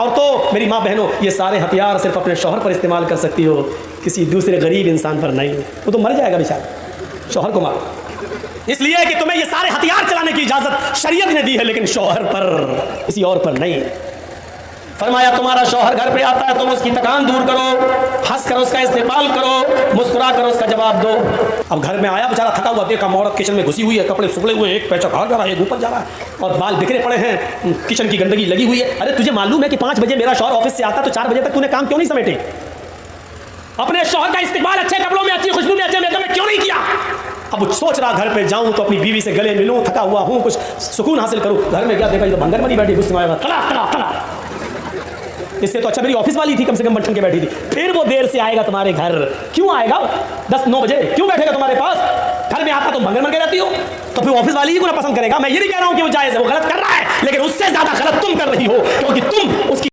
और तो मेरी माँ बहनों, ये सारे हथियार सिर्फ अपने शौहर पर इस्तेमाल कर सकती हो, किसी दूसरे गरीब इंसान पर नहीं। वो तो मर जाएगा बेचारा, शौहर को मारो। इसलिए कि तुम्हें ये सारे हथियार चलाने की इजाजत शरीयत ने दी है, लेकिन शौहर पर, किसी और पर नहीं। फरमाया तुम्हारा शौहर घर पे आता है, तुम उसकी थकान दूर करो, हंस कर उसका इस्तेमाल करो, मुस्कुरा कर उसका जवाब दो। अब घर में आया बेचारा थका हुआ, देखा औरत किचन में घुसी हुई है, कपड़े सुखड़े हुए हैं, एक पैसा बाहर जा रहा है, एक ऊपर जा रहा है, और बाल बिखरे पड़े हैं, किचन की गंदगी लगी हुई है। अरे तुझे मालूम है कि 5 बजे मेरा शौहर ऑफिस से आता है, तो 4 बजे तक तूने काम क्यों नहीं समेटे? अपने शौहर का इस्तेमाल अच्छे कपड़ों में, अच्छी खुशबू में, अच्छे मेकअप में क्यों नहीं किया? अब सोच रहा घर पे जाऊं तो अपनी बीवी से गले मिलूं, थका हुआ हूं, कुछ सुकून हासिल करूं। घर में गया, देखा ये तो भंगर बनी बैठी, गुस्से में आएगा, खला खला खला। इससे तो अच्छा मेरी ऑफिस वाली थी, कम से कम बंटन के बैठी थी। फिर वो देर से आएगा तुम्हारे घर, क्यों आएगा? 10-9 बजे क्यों बैठेगा तुम्हारे पास? घर में आता तो भंगर मन के रहती हो, तो फिर ऑफिस वाली ही को ना पसंद करेगा। मैं ये नहीं कह रहा हूं कि वो जायज है, वो गलत कर रहा है, लेकिन उससे ज्यादा गलत तुम कर रही हो, क्योंकि तुम उसकी